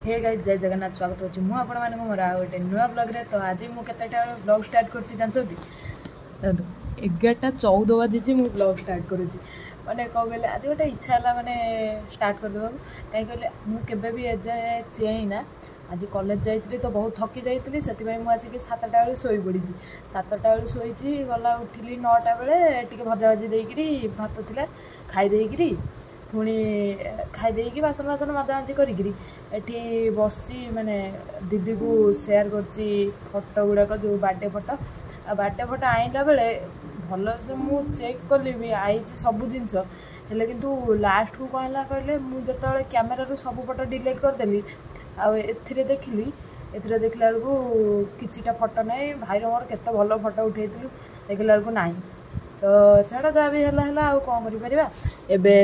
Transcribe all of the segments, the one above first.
Hey guys जय जगन्नाथ स्वागत होची मु आपण माने मोर आ गोटे नुआ ब्लॉग रे। तो आज मु केतेटा ब्लॉग स्टार्ट करछि जानछोती देखो 11:14 बजे मु ब्लॉग स्टार्ट करूछि माने को बेले आज गोटे इच्छा हला माने स्टार्ट कर देबा काई कहले मु केबे भी एजे चेई ना आज कॉलेज जाइतली तो बहुत थकी जाइतली सेति भाई मु आसी के 7टा बेले सोई पड़ीछि 7टा बेले सोईछि गला उठिली 9टा बेले टिके भजा भजी देइकरी भात थिला खाई देइकरी पुणी खाई देकी बासन बासन मजा मजी करी एठी बसी माने दीदी को शेयर करची फोटो गुड़ाक जो बर्थडे फोटो आइला बेले भल से मु चेक कली भी आई सब जिनस हेले किंतु लास्ट को कहला कहले मु जतले कैमेरा रो सब फोटो डिलीट कर देली आ एथिरे देखिली एथिरे देखला बेलू किछिटा फोटो नाही भाई रो मोर केते भल फोटो उठेइतलु देखला बेलू नाही तो छाड़ा जहाँ भी है आउ कौन कर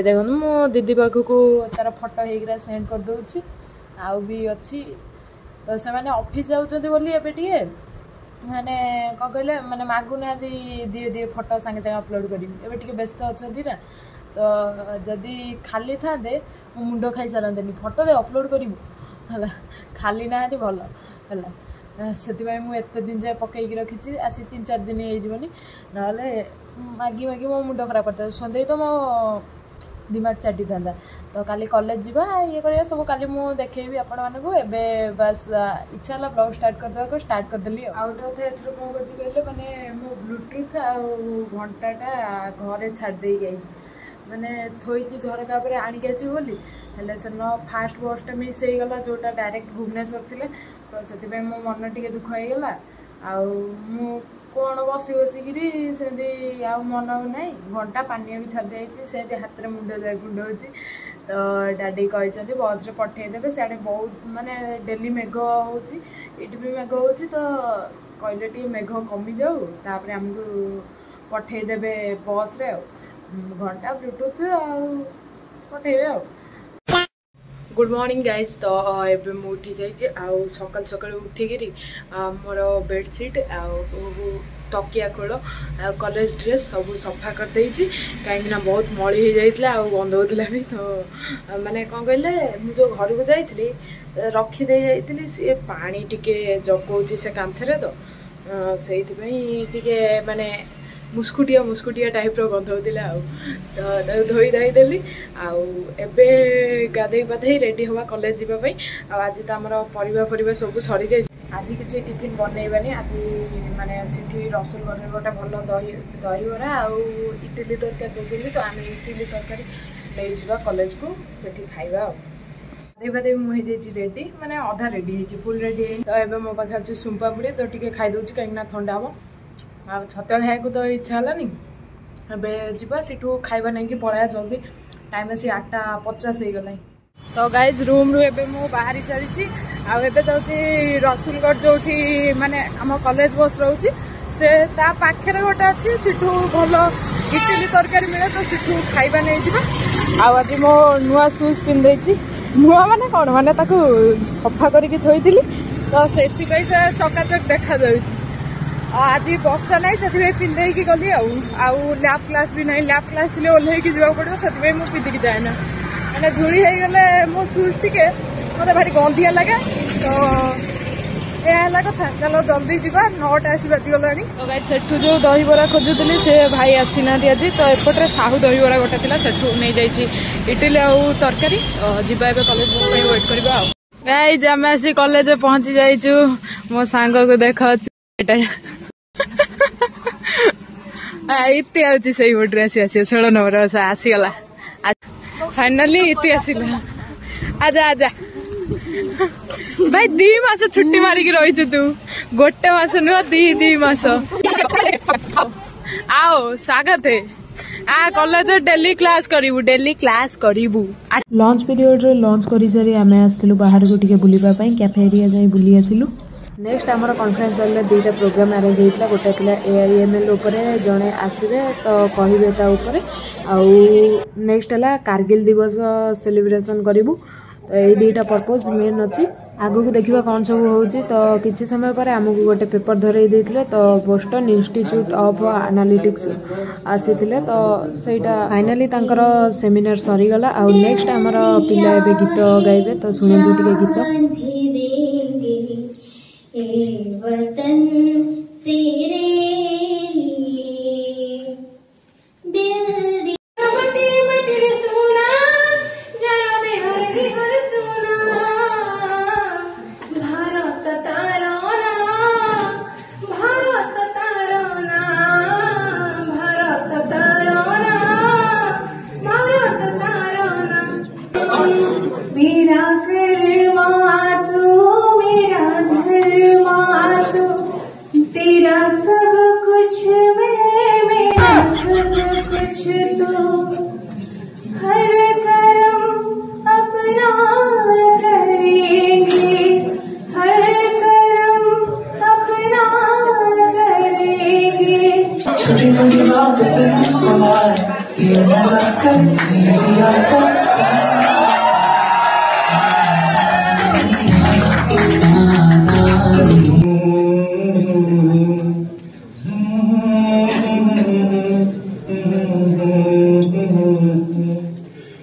देखो मो दीदी पाखक तार फोटो होगा सेंड कर दूसरी आउ भी अच्छी तो से मैंने ऑफिस जाऊँच माने कौन कहले माने मागुना दिए दिए फोटो सांगे सांगे अपलोड करी व्यस्त अच्छा ना तो जदि खाली था मो मुंड खाई सारते फोटो दे अपलोड करूँ खाली ना भल है से मुझे दिन जाए पकईकी रखी आसी 3-4 दिन होनी ना मागी मागी मो मुंड खराब करता सन्देह तो मो दिमाग चाटी था तो काली कॉलेज जीवा ये कर सब काली मु देखेबी आपण मानकु एबे बस इच्छा ला ब्लॉग स्टार्ट कर देबा को स्टार्ट कर देली आउट होते एथरो को करछि कहले माने मो ब्लूटूथ आ घंटाटा घरे छाड़ दे गई माने थोइछि झरका पर आनी के आसी बोली हेले से न फास्ट बसटा मिस हो गला जोटा डायरेक्ट भुवनेश्वर थिले तो सेति मो मन टिके दुख हो गला आ मु कौन बस बसिकी से मन ना घंटा पानी भी छाड़ दी से हाथ में मुंड जाए गुंड हो तो डाडी कहते बस रे पठेदेवे सियाड़े बहुत माने डेली मेघ होची इटी भी मेघ होची तो कहले टी मेघ कमी जाऊ तापर हमको पठेदेवे बस रे घंटा ब्लूटूथ पठेबे आ गुड मॉर्निंग गाइज तो एबे मु उठी जाइए आउ सकाल सकाल उठिकी मोर बेडसीट तकिया खोल कॉलेज ड्रेस सब सफा कर देइछि कहीं बहुत मली हो जाइतला आ बंद होतला भी तो माने कौन कहले मु जो घर को जाइतली रखी दे जाइतली से पानी टिके जगौछि से कांथरे तो सेइति पई टिके माने मुस्कुटिया टाइप रो गंध होतिला तो धोई धाई देली आबे गाधे पाधे रेडी हवा कॉलेज जीवा पई आज तो आमर परिवा सब सरी जाय आज किसी टिफिन बनैबानी आज माने सिठी रसुलगढ़ गोटे भल दही बरा आउ इडली तरकारी दौरान तो आम इडली तरकारी नहीं जावा कॉलेज को सेठी खाइबा गाधे मुझे रेडी माने अधा रेडी है फुल रेडी है तो एबे मो पाखे अच्छे सुंपा बुड़ी तो टिके खाई दउछि कहीं ठंडा हम आ छतुआ खाया तो इच्छा है एबे सीठू खाइबा नहीं कि पलाया जल्दी टाइम आसी 8:50 हो गला तो गाइज रूम रु एबे मु बाहरी सारी आबे जाऊँगी रसुलगढ़ जो माने आम कॉलेज बस रोची से ता पाखे गोटे अच्छी सीठू भल इडली तरकारी मिले तो सीठू खाइबा नहीं जावा आज मो नुआ शूज पिंधे नुआ माने कौन माने ताकू सफा करके थोड़ी तो से चकाचक देखा जाए आज वर्षा ना से पिंधे गली आउ लैब क्लास भी ना लैब क्लास थे ओह्लैक जावा पड़ो से पिंधिकी जाए ना मैंने धूली होगले मो शूज टिके मत भारी गंधिया लगे तो यह कथा चलो जल्दी जावा 9टा आसी बाजिगला तो गाइस सेठू जो दहीबरा खोजुली से भाई आसी ना आज तो एपटे साहू दहीबरा गोटे थी सेठू नहीं जाइए इडली आउ तरकारी जीवा ए कॉलेज वेट करवा गाइस आम आसी कॉलेज पहुंची जाइचु मो सांग को देख इति आउची से बोर्ड आसी 16 नंबर आसीगला फाइनाली इति आसिला आजा आजा भाई 2 मास छुट्टी मारिकी रही तू गोटे मास नुह 2 मास आओ स्वागत है आ कॉलेज डेली क्लास करिवु लंच पीरियड रे लंच करि सारी आमे आस्तिलु बाहर को टिके बुलिबा पई कैफे एरिया जाई बुली आसिलु नेक्स्ट आमर कॉन्फ्रेंस हॉल में 2टा प्रोग्राम अरेंज होता गोटे थी AIML उपरे जड़े आसवे तो कहे नेक्स्ट है कारगिल दिवस सेलिब्रेशन करूँ तो यही दुईटा पर्पज मेन अच्छी आगू देखा कौन सब हो तो किसी समय पर आमको गोटे पेपर धरई देते तो बोस्टन इंस्टीट्यूट ऑफ एनालिटिक्स आसी तो सहीटा फाइनाली सेमिनार सरीगला आ नेक्स्ट आमर पिला ए गीत गाइबे तो शुणु टे गीत छोटी बड़ी बात पे ये नजाकत मेरी आदत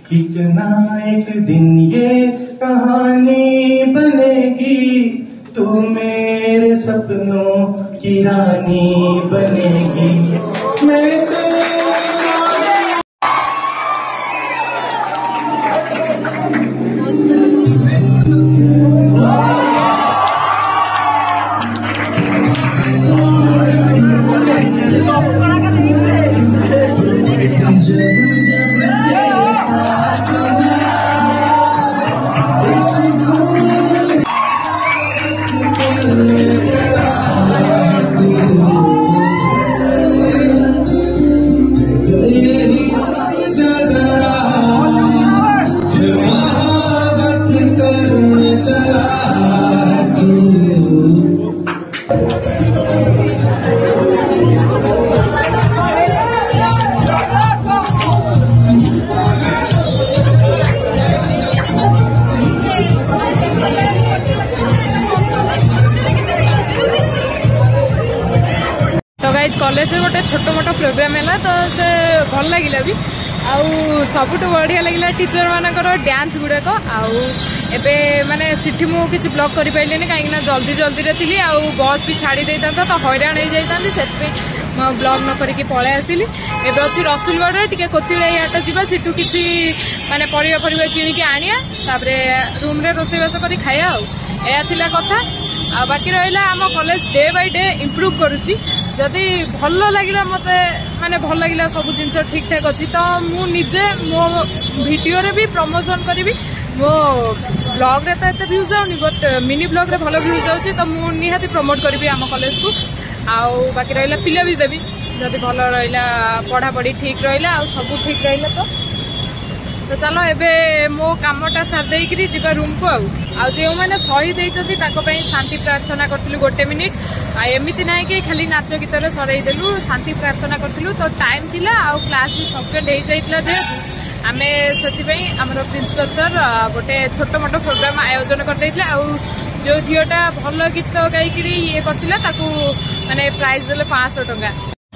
कितना एक दिन ये कहानी बनेगी तू मेरे सपनों की रानी बनेगी मैं कॉलेज गोटे छोट मोट प्रोग्राम है तो से भल लगे भी सबुठ बढ़िया लगे टीचर मानकर डांस गुड़ाक आबे माने सिटी मु किसी ब्लॉग कर पारे कहीं जल्दी जल्दी रे थी आ बस भी छाड़ी दे तो हैरान हो जाती से ब्लॉग न करके पलै आसली एवं अच्छी रसुलगढ़ टी कोचिड़ी हाट जा सीठू किसी माने परिवा परिवा किणिकी आनिया रूम रे रोसईबास कर खाया या कथा आ बाकी रहा आम college day by day improve करुच्ची जदि भल लगे मत माने भल लगे सब जिन ठीक ठाक अच्छी तो मुझे मो वीडियो रे भी प्रमोशन करी मो ब्लॉग रे तो एत व्यूज आउनी बट मिनी ब्लॉग रे भल व्यूज आउची तो मु निहाती प्रमोट करी आम कॉलेज को आउ बाकी रहा पिला भी देवी जदि भल रहा पढ़ापढ़ी ठीक रहा आ सब ठीक रहा तो चलो एबे मो कामटा सारी जा रूम को जो मैंने शहीद होती शांति प्रार्थना करूँ गोटे मिनिट एमती ना कि खाली नाच गीत सरईदेलु शांति प्रार्थना करूँ तो टाइम थिला आ क्लास भी सस्पेंड हो जाता जेहेतु आम से आमर प्रिंसिपल सर गोटे छोट मोट प्रोग्राम आयोजन करते जो झीटा भल गीत गायक ये करता माने प्राइज देले 500 टंका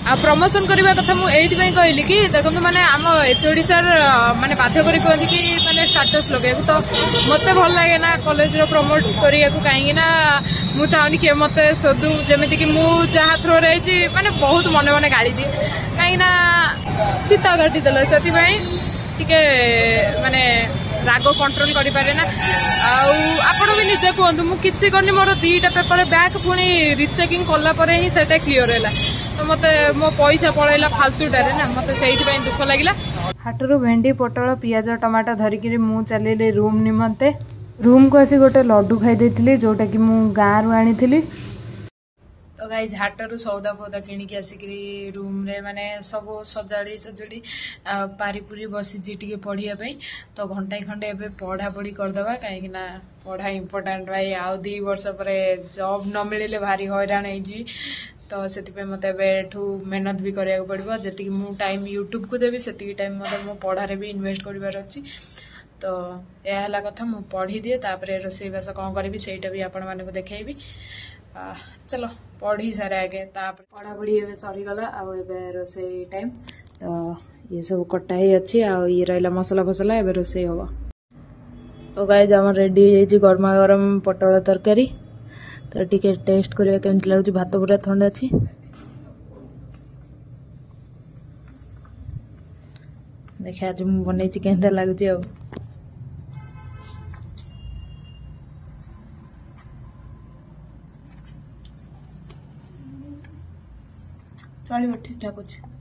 आ प्रमोशन करने कथा मुझे कहली कि देखो मैंने आम एचओडी सर माने बाध्य करी कहती कि माने स्टाटस लगे तो मत भल लगे ना कॉलेज रो प्रमोट करिया कहीं मुझे चाहूनी कि मत सोधु जमी कि मुझे जहाँ थ्रो रही माने बहुत मन मन गाड़ी दी कहीं चिता घटी देल से माने राग कंट्रोल कर पारे ना आपण भी निजे कहतु मुझे करनी मोर 2टा पेपर बैक पुणी रिचेकिंग कलापर ही से क्लीयर है तो मत मो पैसा पड़ेगा फालतूटारे ना मत से दुख लगे हाटरू भेंडी पोटल पियाज टमाटो धरिकी मु चलैली रूम निमंते रूम को आसी गोटे लड्डू खाई देइथिली जोटा कि मु गाँव आनी तो गाइज हाटरू सौदा फौदा किणिकी आसिक रूम रे माने सब सजाड़ी सजुड़ी पारिपुरी बसीची टी पढ़ाई तो घंटाए खंडे एबे पढ़ा पढ़ी करदे कहीं पढ़ा इम्पोर्टाट भाई आउ 2 वर्ष पर जॉब न मिले भारी हैरान हो तो से मत मेहनत भी कराया पड़ो जी मु टाइम यूट्यूब को देवी से टाइम मतलब मो पढ़ारे भी इन्वेस्ट कर तो यह है कथा मु पढ़ी दिए तापर रोसईबास कौन करी सहीटा भी आपण मानक देखी चलो पढ़ी सारे आगे पढ़ापढ़ी ए सरीगला आए रोसई टाइम तो ये सब कटा ही अच्छी ये रहा मसला फसला एवं रोसई हम तो गाइज आम रेडी हो गरमा गरम पटल तरकारी तो टिके टेस्ट करवा केमती लगुच भात पूरा ठंडा अच्छी देखा आज मुझे बनई केमता लगुच चलो ठीक ठाक अच्छे